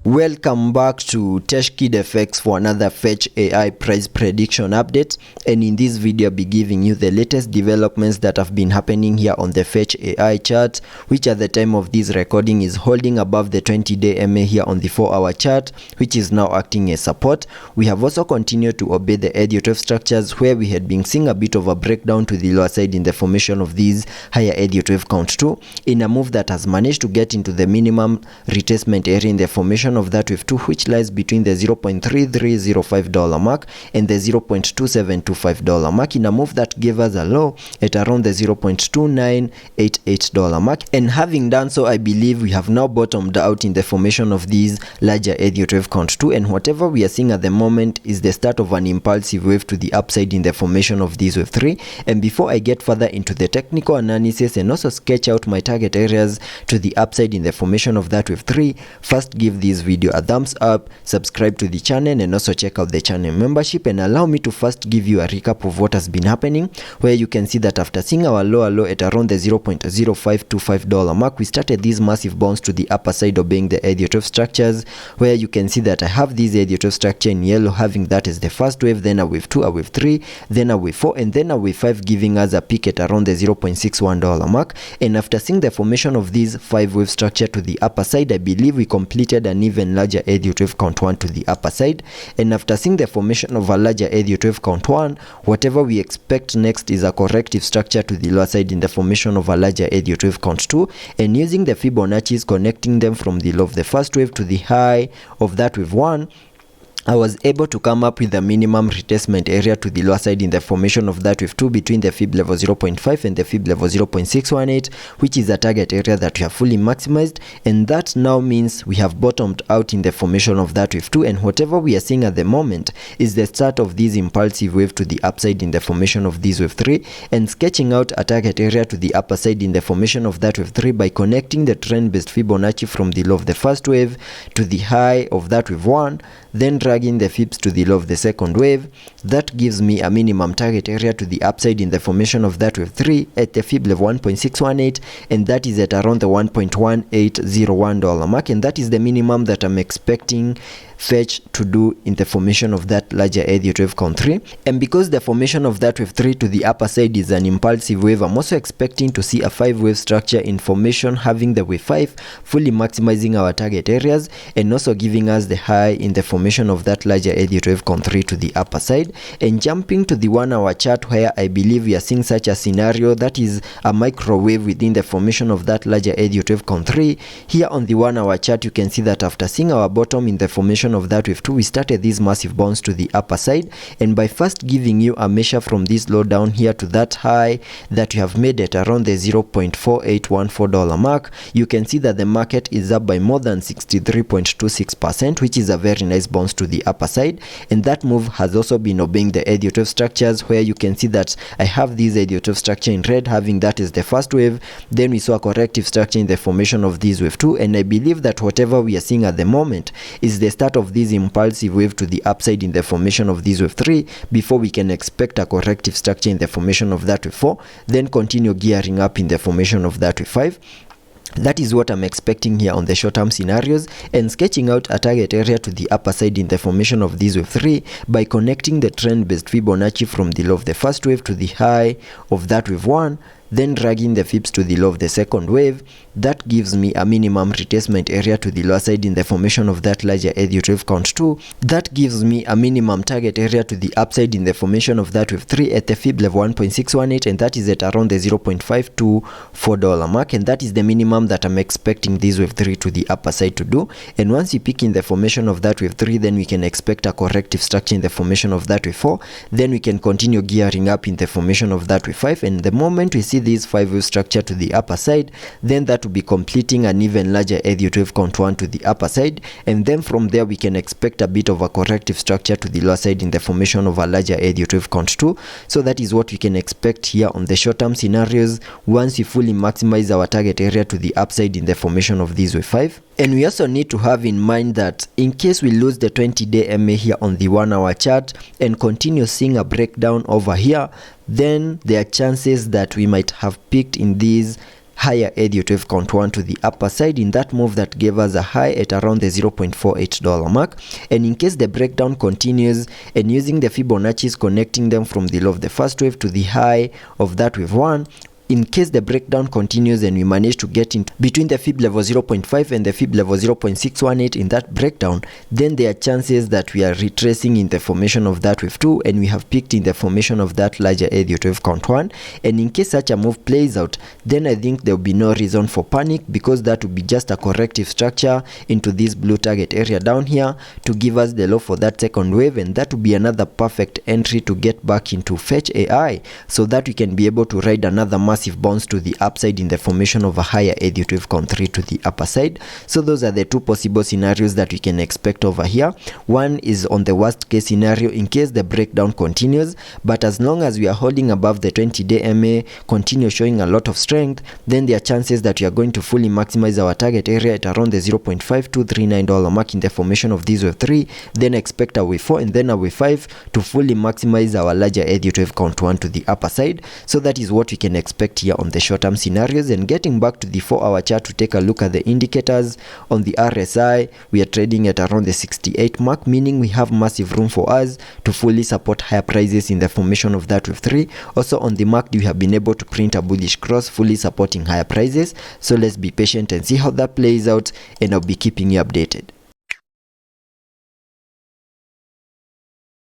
Welcome back to TechKidFX for another Fetch AI price prediction update, and in this video I'll be giving you the latest developments that have been happening here on the Fetch AI chart, which at the time of this recording is holding above the 20-day MA here on the 4-hour chart, which is now acting as support. We have also continued to obey the Elliot wave structures, where we had been seeing a bit of a breakdown to the lower side in the formation of these higher Elliot wave count 2, in a move that has managed to get into the minimum retracement area in the formation of that wave 2, which lies between the $0.3305 mark and the $0.2725 mark, in a move that gave us a low at around the $0.2988 mark. And having done so, I believe we have now bottomed out in the formation of these larger Elliott wave count 2, and whatever we are seeing at the moment is the start of an impulsive wave to the upside in the formation of this wave 3. And before I get further into the technical analysis and also sketch out my target areas to the upside in the formation of that wave 3, first give this video a thumbs up, subscribe to the channel, and also check out the channel membership. And allow me to first give you a recap of what has been happening, where you can see that after seeing our lower low at around the $0.0525 mark, we started this massive bounce to the upper side, obeying the Elliott wave structures, where you can see that I have this Elliott wave structure in yellow, having that as the first wave, then a wave 2, a wave 3, then a wave 4, and then a wave 5, giving us a peak at around the $0.61 mark. And after seeing the formation of this 5-wave structure to the upper side, I believe we completed an even larger Elliott wave count 1 to the upper side. And after seeing the formation of a larger Elliott wave count 1, whatever we expect next is a corrective structure to the lower side in the formation of a larger Elliott wave count 2, and using the Fibonacci's, connecting them from the low of the first wave to the high of that wave 1, I was able to come up with a minimum retracement area to the lower side in the formation of that wave 2 between the fib level 0.5 and the fib level 0.618, which is a target area that we have fully maximized. And that now means we have bottomed out in the formation of that wave 2, and whatever we are seeing at the moment is the start of this impulsive wave to the upside in the formation of this wave 3, and sketching out a target area to the upper side in the formation of that wave 3 by connecting the trend-based Fibonacci from the low of the first wave to the high of that wave 1, then dragging the fibs to the low of the second wave. That gives me a minimum target area to the upside in the formation of that wave 3 at the fib level 1.618, and that is at around the $1.1801 mark, and that is the minimum that I'm expecting Fetch to do in the formation of that larger Elliott wave count 3. And because the formation of that wave 3 to the upper side is an impulsive wave, I'm also expecting to see a 5-wave structure in formation, having the wave 5 fully maximizing our target areas and also giving us the high in the formation of that larger Elliott wave count 3 to the upper side. And jumping to the 1-hour chart, where I believe we are seeing such a scenario, that is a microwave within the formation of that larger Elliott wave count 3. Here on the 1-hour chart, you can see that after seeing our bottom in the formation of that wave 2, we started this massive bounce to the upper side, and by first giving you a measure from this low down here to that high that you have made at around the $0.4814 mark, you can see that the market is up by more than 63.26%, which is a very nice bounce to the upper side. And that move has also been obeying the Elliott wave structures, where you can see that I have this Elliott wave structure in red, having that as the first wave, then we saw a corrective structure in the formation of this wave 2, and I believe that whatever we are seeing at the moment is the start of this impulsive wave to the upside in the formation of this wave 3, before we can expect a corrective structure in the formation of that wave 4, then continue gearing up in the formation of that wave 5. That is what I'm expecting here on the short-term scenarios, and sketching out a target area to the upper side in the formation of this wave 3 by connecting the trend-based Fibonacci from the low of the first wave to the high of that wave 1, then dragging the fibs to the low of the second wave. That gives me a minimum retracement area to the lower side in the formation of that larger Elliott wave count 2. That gives me a minimum target area to the upside in the formation of that wave 3 at the fib level 1.618, and that is at around the $0.524 mark, and that is the minimum that I'm expecting this wave 3 to the upper side to do. And once we peak in the formation of that wave 3, then we can expect a corrective structure in the formation of that wave 4, then we can continue gearing up in the formation of that wave 5, and the moment we see this 5-wave structure to the upper side, then that will be completing an even larger Elliott wave count 1 to the upper side, and then from there we can expect a bit of a corrective structure to the lower side in the formation of a larger Elliott wave count 2. So that is what we can expect here on the short-term scenarios once we fully maximize our target area to the upside in the formation of this wave 5. And we also need to have in mind that in case we lose the 20-day MA here on the 1-hour chart and continue seeing a breakdown over here, then there are chances that we might have peaked in these higher Elliot wave count 1 to the upper side in that move that gave us a high at around the $0.48 mark. And in case the breakdown continues and using the Fibonacci's connecting them from the low of the first wave to the high of that wave 1, in case the breakdown continues and we manage to get in between the fib level 0.5 and the fib level 0.618 in that breakdown, then there are chances that we are retracing in the formation of that wave 2 and we have peaked in the formation of that larger Elliot wave count 1. And in case such a move plays out, then I think there will be no reason for panic, because that would be just a corrective structure into this blue target area down here to give us the low for that second wave, and that would be another perfect entry to get back into Fetch AI so that we can be able to ride another massive bounce to the upside in the formation of a higher Elliot wave count 3 to the upper side. So those are the two possible scenarios that we can expect over here. One is on the worst case scenario in case the breakdown continues, but as long as we are holding above the 20-day MA, continue showing a lot of strength, then there are chances that we are going to fully maximize our target area at around the $0.5239 mark in the formation of this wave 3, then expect a wave 4 and then a wave 5 to fully maximize our larger Elliot wave count 1 to the upper side. So that is what we can expect here on the short-term scenarios. And getting back to the 4-hour chart to take a look at the indicators, on the RSI we are trading at around the 68 mark, meaning we have massive room for us to fully support higher prices in the formation of that wave 3. Also on the MACD we have been able to print a bullish cross fully supporting higher prices, so let's be patient and see how that plays out, and I'll be keeping you updated.